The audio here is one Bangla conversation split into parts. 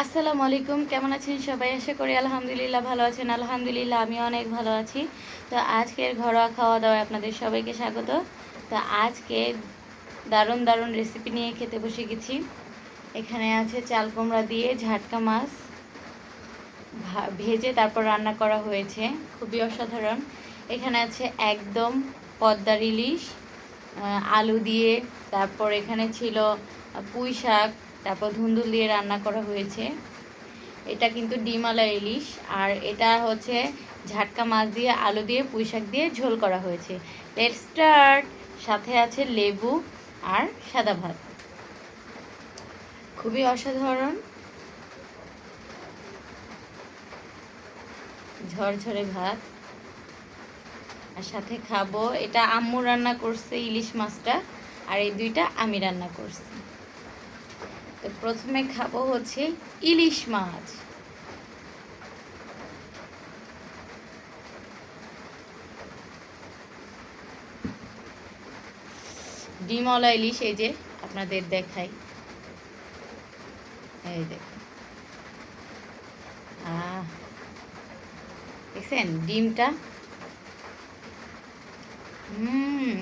আসসালামু আলাইকুম, কেমন আছেন সবাই? আশা করি আলহামদুলিল্লাহ ভালো আছেন। আলহামদুলিল্লাহ আমি অনেক ভালো আছি। তো আজকের ঘরোয়া খাওয়া দাওয়ায় আপনাদের সবাইকে স্বাগত। তো আজকে দারুণ দারুণ রেসিপি নিয়ে খেতে বসে গেছি। এখানে আছে চাল কুমড়া দিয়ে ঝাটকা মাছ ভেজে তারপর রান্না করা হয়েছে, খুবই অসাধারণ। এখানে আছে একদম পদ্মার ইলিশ আলু দিয়ে, তারপর এখানে ছিল পুঁই শাক, তারপর ধুন্দুল দিয়ে রান্না করা হয়েছে। এটা কিন্তু ডিমালা ইলিশ, আর এটা হচ্ছে ঝাটকা মাছ দিয়ে আলু দিয়ে পুঁই শাক দিয়ে ঝোল করা হয়েছে। Let's start. সাথে আছে লেবু আর সাদা ভাত, খুবই অসাধারণ ঝরঝরে ভাত। আর সাথে খাবো, এটা আম্মু রান্না করছে ইলিশ মাছটা, আর এই দুইটা আমি রান্না করছি। তো প্রথমে খাবো হচ্ছে ইলিশ মাছ। ডিমওয়ালা ইলিশ, এই যে আপনাদের দেখাই, এই দেখুন, দেখছেন ডিমটা? হুম,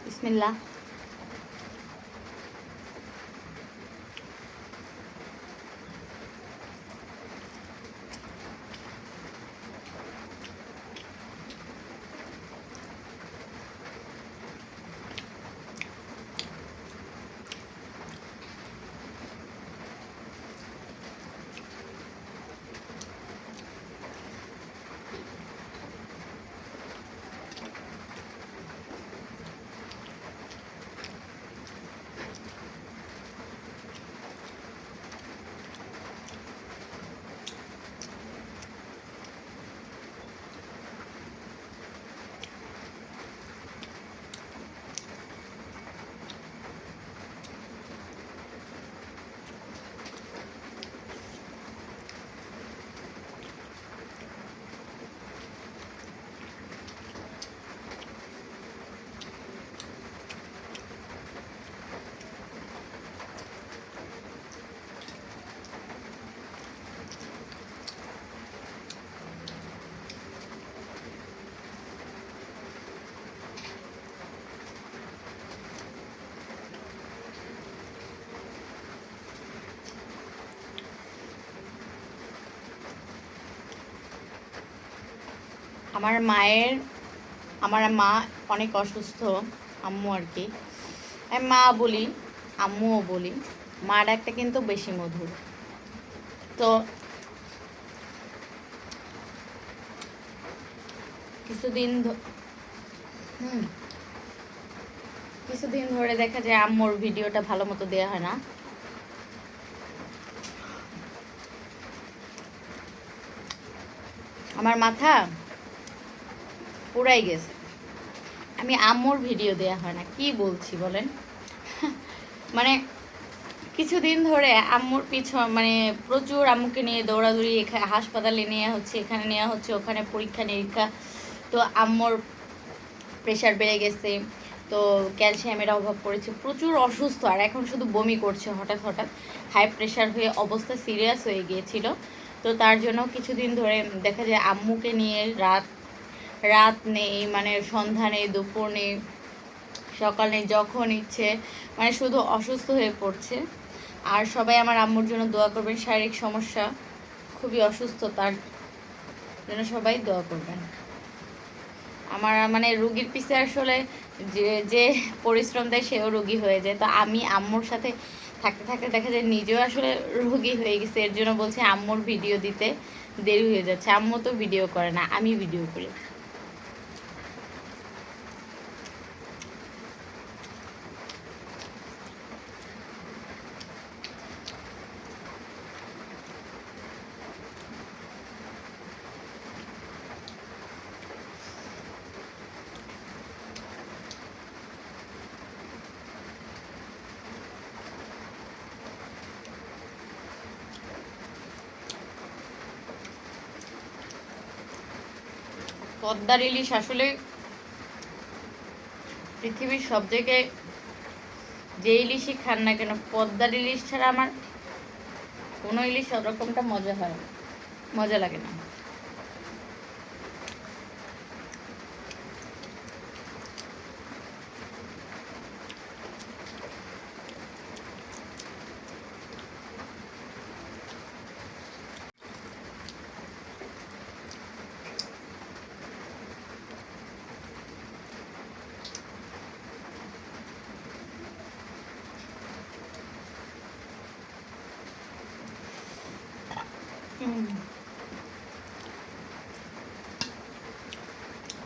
বিসমিল্লাহ। আমার মা অনেক অসুস্থ, আম্মু আর কি, আমি মা বলি, আম্মুও বলি। মা ডাকটা কিন্তু বেশি মধুর। তো কিছুদিন কিছুদিন ধরে দেখা যায় আম্মুর ভিডিওটা ভালো মতো দেওয়া হয় না। আমার মাথা পুরাই গেছে, আমি আম্মুর ভিডিও দেয়া হয় না, কি বলছি বলেন? মানে কিছুদিন ধরে আম্মুর মানে প্রচুর আম্মুকে নিয়ে দৌড়াদৌড়ি, এখানে হাসপাতালে নেওয়া হচ্ছে, এখানে নেওয়া হচ্ছে, ওখানে পরীক্ষা নিরীক্ষা। তো আম্মুর প্রেশার বেড়ে গেছে, তো ক্যালসিয়ামের অভাব পড়েছে, প্রচুর অসুস্থ। আর এখন শুধু বমি করছে হঠাৎ হঠাৎ, হাই প্রেশার হয়ে অবস্থা সিরিয়াস হয়ে গিয়েছিল। তো তার জন্য কিছুদিন ধরে দেখা যায় আম্মুকে নিয়ে রাত নেই, মানে সন্ধ্যা নেই, দুপুর নেই, সকাল নেই, যখন ইচ্ছে মানে শুধু অসুস্থ হয়ে পড়ছে। আর সবাই আমার আম্মুর জন্য দোয়া করবেন, শারীরিক সমস্যা, খুবই অসুস্থ, তার জন্য সবাই দোয়া করবেন। আমার মানে রুগীর পিছে আসলে যে যে পরিশ্রম দেয় সেও রুগী হয়ে যায়। তো আমি আম্মুর সাথে থাকতে থাকতে দেখা যায় নিজেও আসলে রুগী হয়ে গেছে। এর জন্য বলছি আম্মুর ভিডিও দিতে দেরি হয়ে যাচ্ছে। আম্মু তো ভিডিও করে না, আমি ভিডিও করি। পদ্মার ইলিশ আসলে পৃথিবীর সব জায়গায় যে ইলিশই খান না কেন, পদ্মার ইলিশ ছাড়া আমার কোনো ইলিশ ওরকমটা মজা হয় না, মজা লাগে না।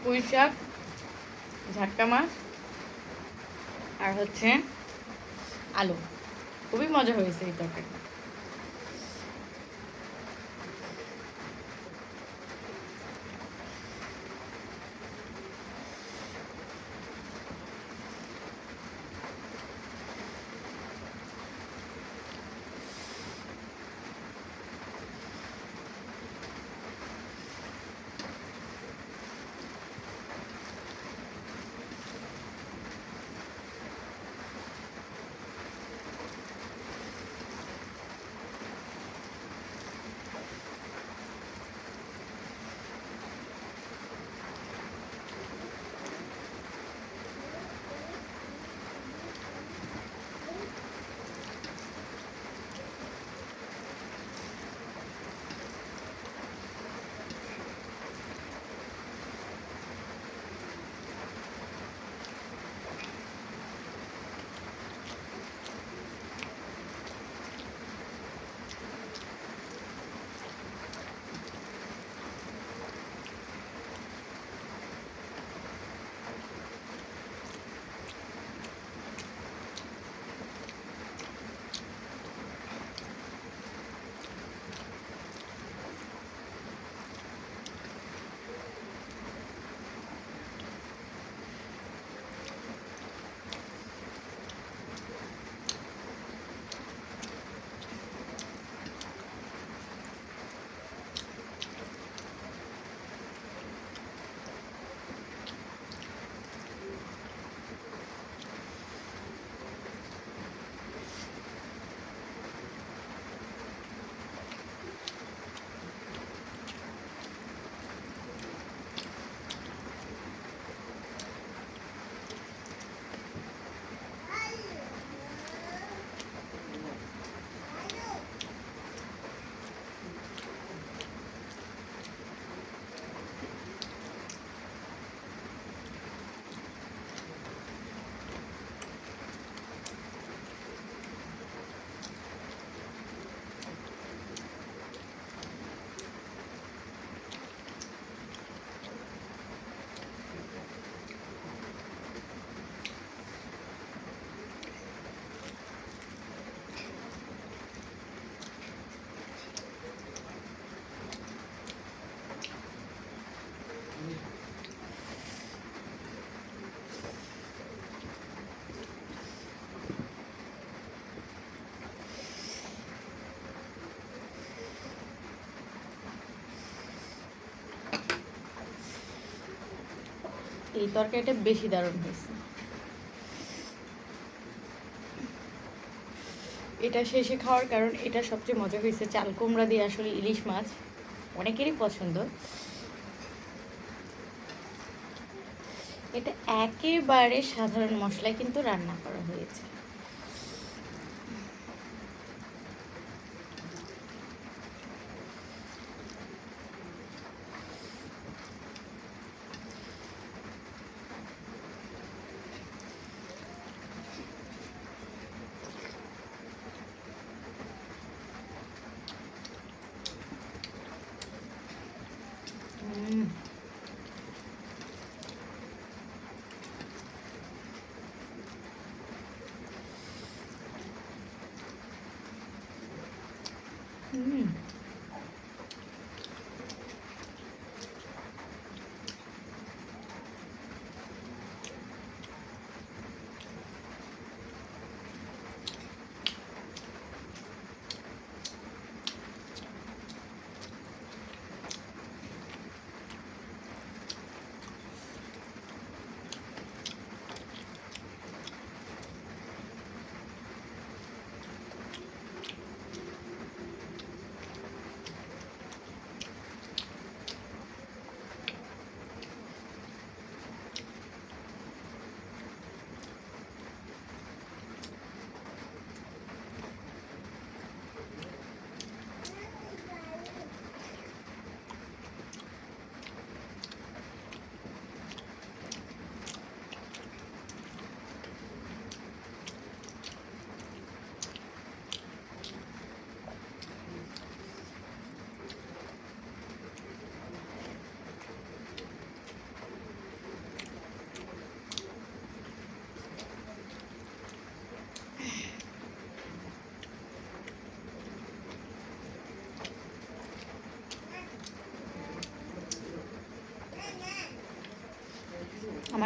পুঁই শাক, ঝাটকা মাছ আর হচ্ছে আলু, খুবই মজা হয়েছে এই তরকারি। এই তরকারিটা বেশি দারুণ হয়েছে। এটা শেষে খাওয়ার কারণ এটা সবচেয়ে মজা হয়েছে, চাল কুমড়া দিয়ে আসলে ইলিশ মাছ অনেকেরই পছন্দ। এটা একেবারে সাধারণ মশলায় কিন্তু রান্না করা হয়েছে।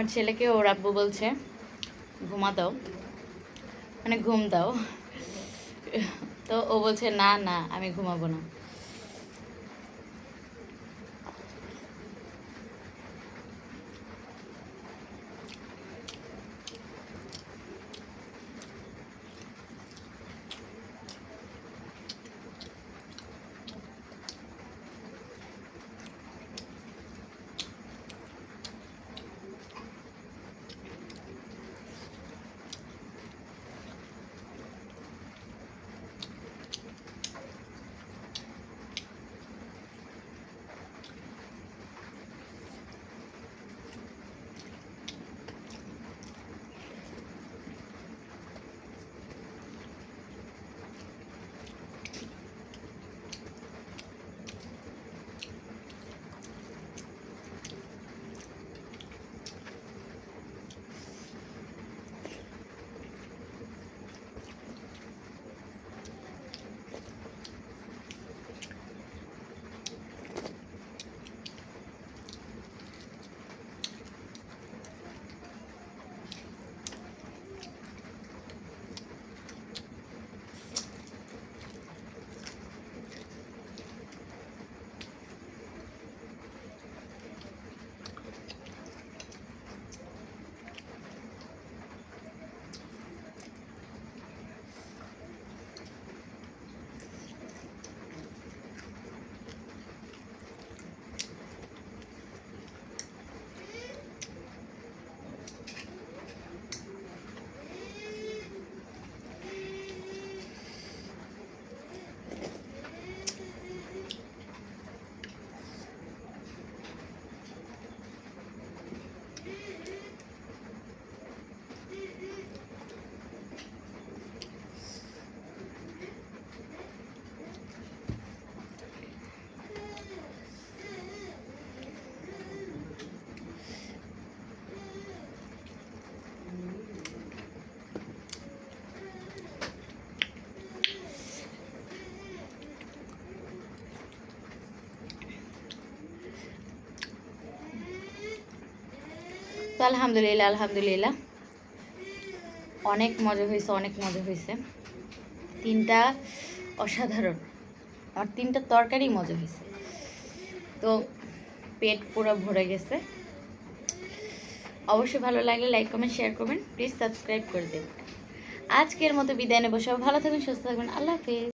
আমার ছেলেকে ওর আব্বু বলছে ঘুমা দাও, মানে ঘুম দাও। তো ও বলছে না না আমি ঘুমাবো না। তো আলহামদুলিল্লাহ আলহামদুলিল্লাহ অনেক মজা হয়েছে, অনেক মজা হয়েছে। তিনটা অসাধারণ, আমার তিনটা তরকারি মজা হয়েছে। তো পেট পুরো ভরে গেছে। অবশ্যই ভালো লাগলে লাইক কমেন্ট শেয়ার করবেন, প্লিজ সাবস্ক্রাইব করে দেবেন। আজকের মতো বিদায় নেবো, সব ভালো থাকবেন, সুস্থ থাকবেন, আল্লাহ হাফেজ।